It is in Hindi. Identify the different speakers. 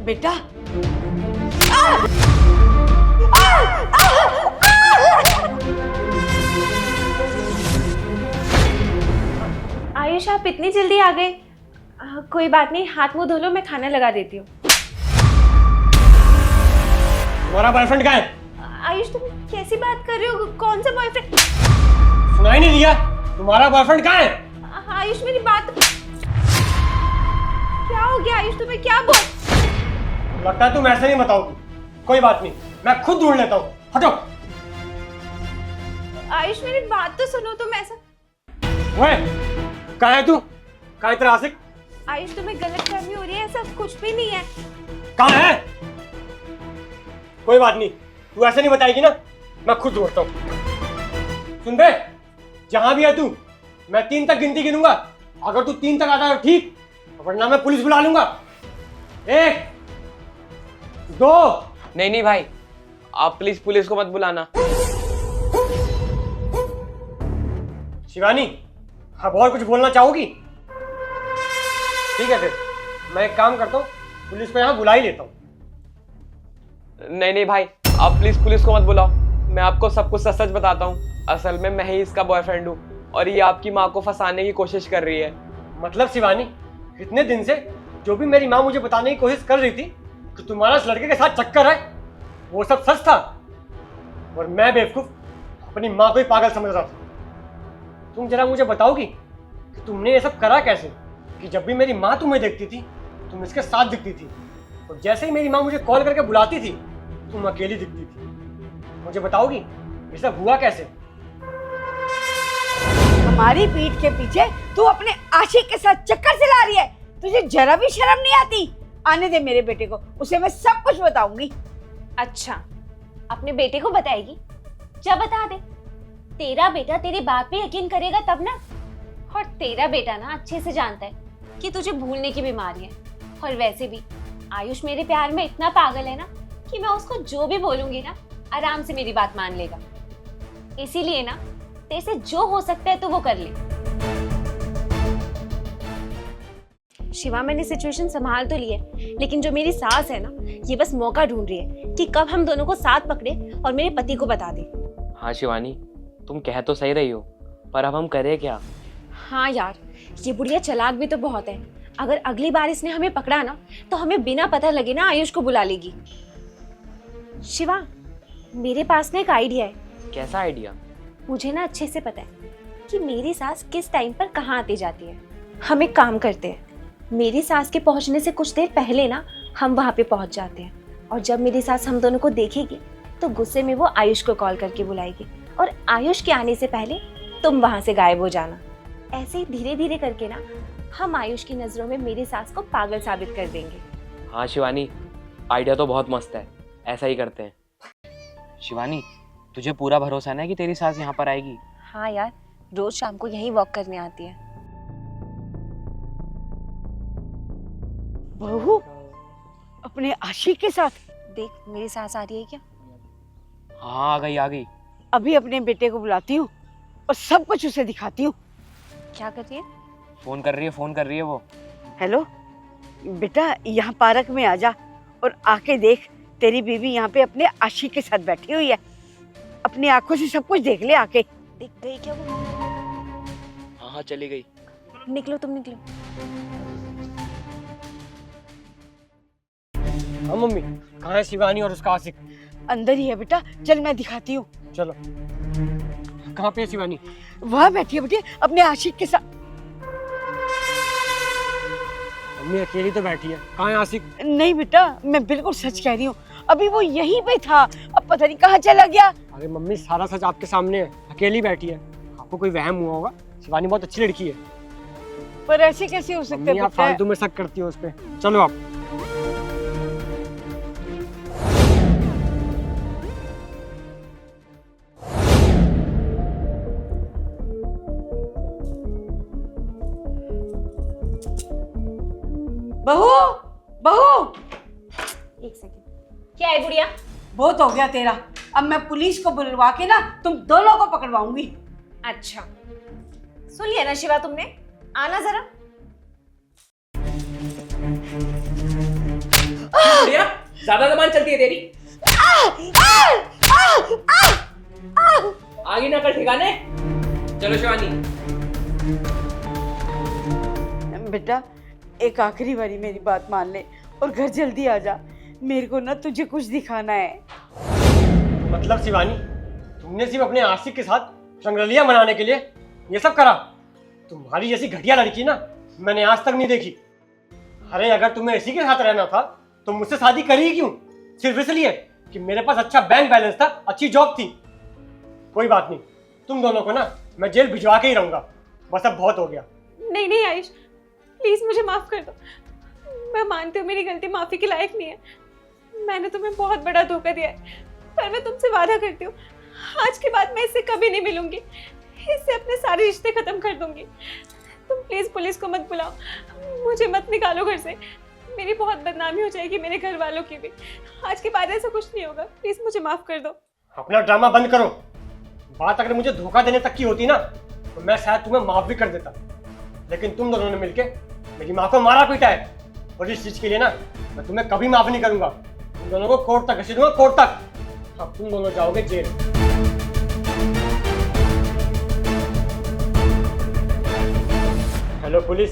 Speaker 1: बेटा
Speaker 2: आयुष, आप इतनी जल्दी आ गए? कोई बात नहीं, हाथ मुंह धो लो, मैं खाना लगा देती हूँ।
Speaker 3: तुम्हारा बॉयफ्रेंड कहाँ है?
Speaker 2: आयुष, तुम कैसी बात कर रहे हो? कौन सा बॉयफ्रेंड?
Speaker 3: सुनाई नहीं दिया? तुम्हारा बॉयफ्रेंड कहाँ है?
Speaker 2: आयुष, मेरी बात क्या हो गया? आयुष, तुम्हें क्या बोल?
Speaker 3: लगता है तुम ऐसे नहीं बताओगी। कोई बात नहीं, मैं खुद ढूंढ लेता हूँ। हटो।
Speaker 2: आयुष, मेरी बात तो सुनो। तुम ऐसा
Speaker 3: ओए, कहाँ है तू? कहाँ है तेरा आशिक?
Speaker 2: आयुष, तुम्हें गलतफहमी हो रही है, ऐसा कुछ भी नहीं है।
Speaker 3: कहाँ है? कोई बात नहीं, तू ऐसे नहीं बताएगी ना, मैं खुद ढूंढता हूँ। सुन बे, जहां भी है तू, मैं 3 तक गिनती गिनूंगा। अगर तू 3 तक आता है ठीक, वरना मैं पुलिस बुला लूंगा। 1 2।
Speaker 4: नहीं नहीं भाई, आप प्लीज पुलिस को मत बुलाना।
Speaker 3: शिवानी, अब और कुछ बोलना चाहोगी? ठीक है फिर, मैं एक काम करता हूँ, पुलिस को यहाँ बुला ही लेता हूँ।
Speaker 4: नहीं नहीं भाई, आप प्लीज पुलिस को मत बुलाओ। मैं आपको सब कुछ सच सच बताता हूँ। असल में मैं ही इसका बॉयफ्रेंड हूँ और ये आपकी माँ को फंसाने की कोशिश कर रही है।
Speaker 3: मतलब शिवानी, इतने दिन से जो भी मेरी माँ मुझे बताने की कोशिश कर रही थी कि तुम्हारा इस लड़के के साथ चक्कर है, वो सब सच था और मैं बेवकूफ अपनी माँ को ही पागल समझ रहा था। तुम जरा मुझे बताओगी कि तुमने ये सब करा कैसे, कि जब भी मेरी माँ तुम्हें देखती थी तुम इसके साथ दिखती थी और जैसे ही मेरी माँ मुझे कॉल करके बुलाती थी तुम अकेली दिखती थी। मुझे बताओगी ये सब हुआ कैसे?
Speaker 1: हमारी पीठ के पीछे तू अपने आशिक के साथ चक्कर चला रही है। तुझे जरा भी शर्म नहीं आती? आने दे मेरे बेटे को, उसे मैं सब कुछ बताऊंगी।
Speaker 2: अच्छा, अपने बेटे को बताएगी? जा बता दे। तेरा बेटा तेरी बात पे यकीन करेगा तब ना। और तेरा बेटा ना अच्छे से जानता है कि तुझे भूलने की बीमारी है। और वैसे भी आयुष मेरे प्यार में इतना पागल है ना कि मैं उसको जो भी बोलूंगी ना आराम से मेरी बात मान लेगा। इसीलिए ना तेरे से जो हो सकता है तो वो कर ले। शिवा, मैंने सिचुएशन संभाल तो ली है, लेकिन जो मेरी सास है ना, ये बस मौका ढूंढ रही है कि कब हम दोनों को साथ पकड़े और मेरे पति को बता दे।
Speaker 4: हाँ शिवानी, तुम कह तो सही रही हो, पर अब हम करें क्या?
Speaker 2: हाँ यार, ये बुढ़िया चालाक भी तो बहुत है। अगर अगली बार इसने हमें पकड़ा ना तो हमें बिना पता लगे ना आयुष को बुला लेगी। शिवा, मेरे पास ना एक आइडिया है।
Speaker 4: कैसा आइडिया?
Speaker 2: मुझे ना अच्छे से पता है कि मेरी सास किस टाइम पर कहाँ आती जाती है। हम एक काम करते हैं, मेरी सास के पहुंचने से कुछ देर पहले ना हम वहाँ पे पहुंच जाते हैं और जब मेरी सास हम दोनों को देखेगी तो गुस्से में वो आयुष को कॉल करके बुलाएगी और आयुष के आने से पहले तुम वहाँ से गायब हो जाना। ऐसे ही धीरे धीरे करके ना हम आयुष की नजरों में मेरी सास को पागल साबित कर देंगे।
Speaker 4: हाँ शिवानी, आइडिया तो बहुत मस्त है, ऐसा ही करते हैं। शिवानी, तुझे पूरा भरोसा है कि तेरी सास यहाँ पर आएगी?
Speaker 2: हाँ यार, रोज शाम को यही वॉक करने आती है।
Speaker 1: बहू अपने आशिक के साथ?
Speaker 2: देख, मेरी सास आ रही है क्या?
Speaker 4: हाँ, आ गई।
Speaker 1: अभी अपने बेटे को बुलाती हूँ और सब कुछ उसे दिखाती हूँ।
Speaker 2: क्या कर रही है?
Speaker 4: फोन कर रही है वो।
Speaker 1: हेलो बेटा, यहाँ पार्क में आ जा और आके देख, तेरी बीवी यहाँ पे अपने आशिक के साथ बैठी हुई है। अपनी आंखों से सब कुछ देख ले आके।
Speaker 2: देख गई क्या वो?
Speaker 4: हाँ चली गई।
Speaker 2: निकलो, तुम निकलो।
Speaker 3: हाँ मम्मी, कहाँ है शिवानी और उसका आशिक?
Speaker 1: अंदर ही है बेटा, चल मैं दिखाती हूँ।
Speaker 3: चलो। कहाँ पे है शिवानी?
Speaker 1: वहाँ बैठी है बेटे अपने आशिक के साथ।
Speaker 3: मम्मी अकेली तो बैठी है, कहाँ है आशिक?
Speaker 1: नहीं बेटा, मैं बिल्कुल सच कह रही हूँ, अभी वो यहीं पे था, अब पता नहीं कहाँ चला गया।
Speaker 3: अरे मम्मी, सारा सच आपके सामने है, अकेली बैठी है। आपको कोई वहम हुआ होगा। शिवानी बहुत अच्छी लड़की है।
Speaker 1: पर ऐसे कैसे हो सकता
Speaker 3: मम्मी
Speaker 1: है
Speaker 3: आप फालतू में शक करती हो उस पे। चलो आप।
Speaker 1: बहू, बहू,
Speaker 2: एक सेकंड। क्या है बुढ़िया?
Speaker 1: बहुत हो गया तेरा। अब मैं पुलिस को बुलवा के ना तुम दोनों को पकड़वाऊंगी।
Speaker 2: अच्छा, सुन लिया ना शिवा तुमने? आना जरा।
Speaker 5: बुढ़िया, ज्यादा जबान चलती है तेरी। आगे ना कर ठिकाने। चलो शिवानी।
Speaker 1: बेटा एक आखिरी बारी मेरी बात मान ले और घर जल्दी आ जा। मेरे को ना तुझे कुछ दिखाना है।
Speaker 3: मतलब शिवानी, तुमने सिर्फ अपने आशिक के साथ रंगरलिया मनाने के लिए ये सब करा? तुम्हारी जैसी घटिया लड़की ना मैंने आज तक नहीं देखी। अरे अगर तुम्हें इसी के साथ रहना था तो मुझसे शादी करी क्यों? सिर्फ इसलिए कि मेरे पास अच्छा बैंक बैलेंस था, अच्छी जॉब थी। कोई बात नहीं, तुम दोनों को ना मैं जेल भिजवा के ही रहूंगा। बस अब बहुत हो गया।
Speaker 2: नहीं नहीं आयुष, प्लीज मुझे माफ कर दो। मैं मानती हूँ मेरी गलती माफी के लायक नहीं है। मैंने तुम्हें बहुत बड़ा धोखा दिया है, पर मैं तुमसे वादा करती हूँ आज के बाद मैं इससे कभी नहीं मिलूंगी। इससे अपने सारे रिश्ते खत्म कर दूंगी। तुम प्लीज पुलिस को मत बुलाओ, मुझे मत निकालो घर से। मेरी बहुत बदनामी हो जाएगी, मेरे घर वालों की भी। आज के बाद ऐसा कुछ नहीं होगा। प्लीज मुझे माफ कर दो।
Speaker 3: अपना ड्रामा बंद करो। बात अगर मुझे धोखा देने तक की होती ना तो मैं शायद तुम्हें माफ भी कर देता, लेकिन तुम दोनों ने मिलके मेरी माँ को मारा पीटा है और इस चीज के लिए ना मैं तुम्हें कभी माफ नहीं करूंगा। तुम दोनों को कोर्ट तक घसीटूंगा, कोर्ट तक। अब तुम दोनों जाओगे जेल। Hello police,